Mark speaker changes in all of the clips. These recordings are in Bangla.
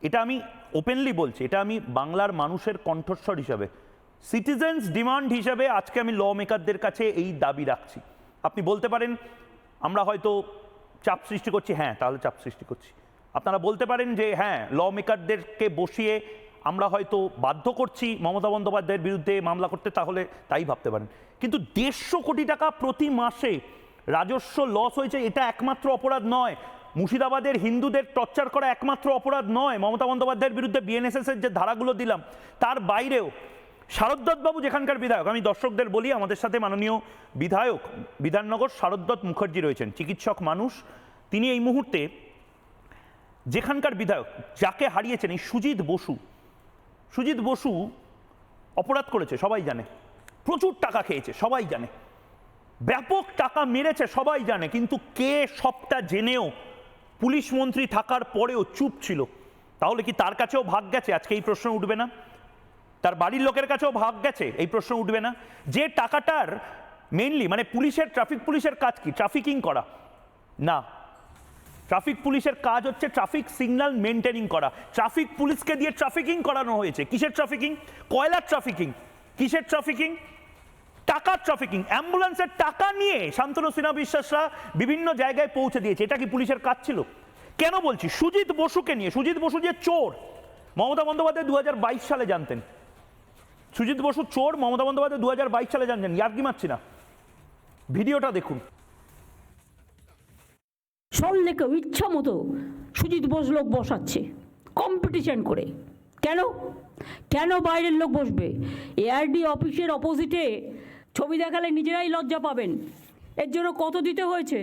Speaker 1: এটা আমি ওপেনলি বলছি, এটা আমি বাংলার মানুষের কণ্ঠস্বর হিসাবে, সিটিজেন্স ডিমান্ড হিসাবে আজকে আমি ল মেকারদের কাছে এই দাবি রাখছি। আপনি বলতে পারেন আমরা হয়তো চাপ সৃষ্টি করছি, হ্যাঁ তাহলে চাপ সৃষ্টি করছি। আপনারা বলতে পারেন যে হ্যাঁ ল মেকারদেরকে বসিয়ে আমরা হয়তো বাধ্য করছি মমতা বন্দ্যোপাধ্যায়ের বিরুদ্ধে মামলা করতে, তাহলে তাই ভাবতে পারেন। কিন্তু 150 কোটি টাকা প্রতি মাসে রাজস্ব লস হয়েছে, এটা একমাত্র অপরাধ নয়। মুর্শিদাবাদের হিন্দুদের টর্চার করা একমাত্র অপরাধ নয়। মমতা বন্দ্যোপাধ্যায়ের বিরুদ্ধে বিএনএসএস এর যে ধারাগুলো দিলাম তার বাইরেও শারদ্দত্তবাবু যেখানকার বিধায়ক, আমি দর্শকদের বলি আমাদের সাথে মাননীয় বিধায়ক বিধাননগর শারদ্দত্ত মুখার্জি রয়েছেন, চিকিৎসক মানুষ। তিনি এই মুহূর্তে যেখানকার বিধায়ক, যাকে হারিয়েছেন এই সুজিত বসু অপরাধ করেছে সবাই জানে, প্রচুর টাকা খেয়েছে সবাই জানে, ব্যাপক টাকা মেরেছে সবাই জানে, কিন্তু কে সবটা জেনেও পুলিশ মন্ত্রী থাকার পরেও চুপ ছিল? তাহলে কি তার কাছেও ভাগ গেছে? আজকে এই প্রশ্ন উঠবে না? তার বাড়ির লোকের কাছেও ভাগ গেছে? এই প্রশ্ন উঠবে না? যে টাকাটার মেইনলি মানে পুলিশের, ট্রাফিক পুলিশের কাজ কি? ট্রাফিকিং করা না, ট্রাফিক পুলিশের কাজ হচ্ছে ট্রাফিক সিগন্যাল মেনটেনিং করা। ট্রাফিক পুলিশকে দিয়ে ট্রাফিকিং করানো হয়েছে। কিসের ট্রাফিকিং? কয়লার ট্রাফিকিং। কিসের ট্রাফিকিং? টাকার ট্রাফিকিং। অ্যাম্বুলেন্সের টাকা নিয়ে শান্তনু সিনহা বিশ্বাসরা বিভিন্ন জায়গায় পৌঁছে দিয়েছে। এটা কি পুলিশের কাজ ছিল? কেন বলছি? সুজিত বসুকে নিয়ে, সুজিত বসু যে চোর, মমতা বন্দ্যোপাধ্যায় 2022 সালে জানতেন। সুজিত বসু চোর, মমতা বন্দ্যোপাধ্যায় 2022 সালে জানতেন। ইয়ার্কি মারছি না, ভিডিওটা দেখুন।
Speaker 2: সল্লেকে ইচ্ছা মতো সুজিত বোস লোক বসাচ্ছে কম্পিটিশন করে। কেন কেন বাইরের লোক বসবে? এআরডি অফিসের অপোজিটে ছবি দেখালে নিজেরাই লজ্জা পাবেন। এর জন্য কত দিতে হয়েছে?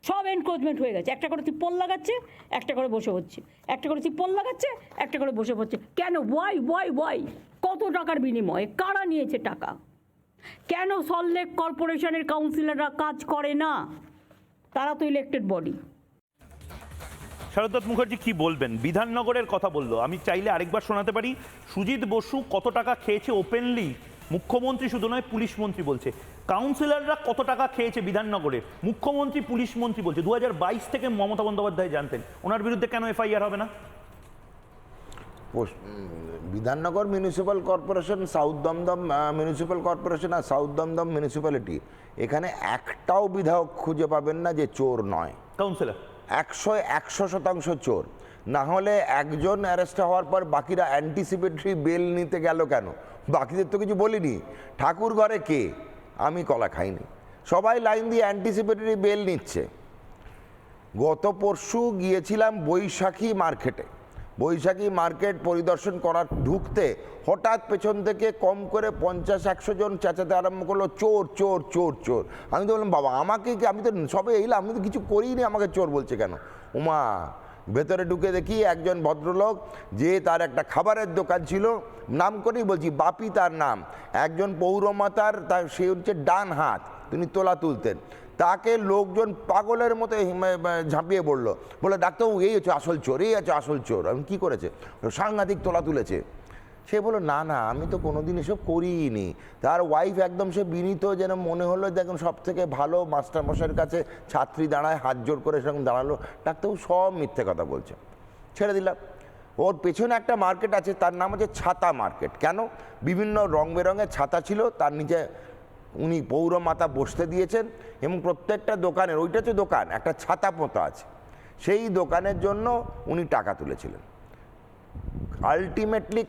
Speaker 2: সব এনক্রোচমেন্ট হয়ে গেছে। একটা করে তিপ্পল লাগাচ্ছে, একটা করে বসে হচ্ছে, একটা করে তিপ্পল লাগাচ্ছে, একটা করে বসে হচ্ছে। কেন? ওয়াই? কত টাকার বিনিময়ে? কারা নিয়েছে টাকা? কেন সল্টলেক কর্পোরেশনের কাউন্সিলররা কাজ করে না? তারা তো ইলেক্টেড বডি।
Speaker 1: শারদত্ত মুখার্জি কি বলবেন? বিধাননগরের কথা বললো, আমি চাইলে আরেকবার শোনাতে পারি। সুজিত বসু কত টাকা খেয়েছে ওপেনলি মুখ্যমন্ত্রী শুধু নয় পুলিশ মন্ত্রী বলছে। কাউন্সিলররা কত টাকা খেয়েছে বিধাননগরের, মুখ্যমন্ত্রী পুলিশ মন্ত্রী বলছে। 2022 থেকে মমতা বন্দ্যোপাধ্যায় জানতেন। ওনার বিরুদ্ধে কেন এফআইআর হবে না?
Speaker 3: Bidhannagar municipal corporation, south Dum Dum municipal corporation আর সাউথ দমদম মিউনিসিপ্যালিটি, এখানে একটাও বিধায়ক খুঁজে পাবেন না যে চোর নয়।
Speaker 1: কাউন্সিলর
Speaker 3: 100% চোর। না হলে একজন অ্যারেস্ট হওয়ার পর বাকিরা অ্যান্টিসিপেটরি বেল নিতে গেল কেন? বাকিদের তো কিছু বলিনি। ঠাকুর ঘরে কে? আমি কলা খাইনি। সবাই লাইন দিয়ে অ্যান্টিসিপেটরি বেল নিচ্ছে। গত পরশু গিয়েছিলাম বৈশাখী মার্কেটে। বৈশাখী মার্কেট পরিদর্শন করার ঢুকতে হঠাৎ পেছন থেকে কম করে 50-100 জন চেঁচাতে আরম্ভ করলো, চোর চোর চোর চোর। আমি তো বললাম বাবা আমাকে কি, আমি তো সবে এলাম, আমি তো কিছু করিনি, আমাকে চোর বলছে কেন? ওমা, ভেতরে ঢুকে দেখি একজন ভদ্রলোক, যে তার একটা খাবারের দোকান ছিল, নাম করেই বলছি, বাপি তার নাম, একজন পৌরমাতার, তার সে হচ্ছে ডান হাত, তিনি তোলা তুলতেন। তাকে লোকজন পাগলের মতো ঝাঁপিয়ে পড়লো, বলে ডাক্তারবাবু এই হচ্ছে আসল চোর, এই আছে আসল চোর। আমি কী করেছে? সাংঘাতিক তোলা তুলেছে। সে বললো না না আমি তো কোনোদিন এসব করিনি। তার ওয়াইফ একদম সে বিনীত, যেন মনে হলো দেখুন সব থেকে ভালো মাস্টারমশাইয়ের কাছে ছাত্রী দাঁড়ায়, হাত জোর করে সেরকম দাঁড়ালো। ডাক্তারবাবু সব মিথ্যে কথা বলছে। ছেড়ে দিলাম। ওর পেছনে একটা মার্কেট আছে, তার নাম হচ্ছে ছাতা মার্কেট। কেন? বিভিন্ন রং বেরঙের ছাতা ছিল, তার নিচে উনি পৌরমাতা বসতে দিয়েছেন, এবং প্রত্যেকটা দোকানের, ওইটা হচ্ছে দোকান, একটা ছাতা পোঁতা আছে, সেই দোকানের জন্য উনি টাকা তুলেছিলেন। আলটিমেটলি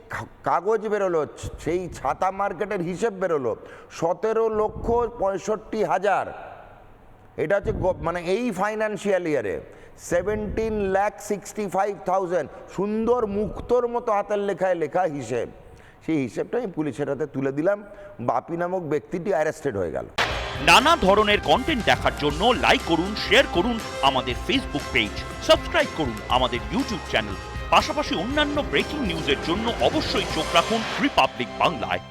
Speaker 3: কাগজ বেরোলো, সেই ছাতা মার্কেটের হিসেব বেরোলো 17,65,000। এটা হচ্ছে মানে এই ফাইন্যান্সিয়াল ইয়ারে 17,65,000। সুন্দর মুক্তোর মতো হাতের লেখায় লেখা হিসেব। সেই হিসেবটা আমি পুলিশের হাতে তুলে দিলাম। বাপি নামক ব্যক্তিটি অ্যারেস্টেড হয়ে গেল।
Speaker 4: নানা ধরনের কন্টেন্ট দেখার জন্য লাইক করুন, শেয়ার করুন আমাদের ফেসবুক পেজ, সাবস্ক্রাইব করুন আমাদের ইউটিউব চ্যানেল। পাশাপাশি অন্যান্য ব্রেকিং নিউজের জন্য অবশ্যই চোখ রাখুন রিপাবলিক বাংলায়।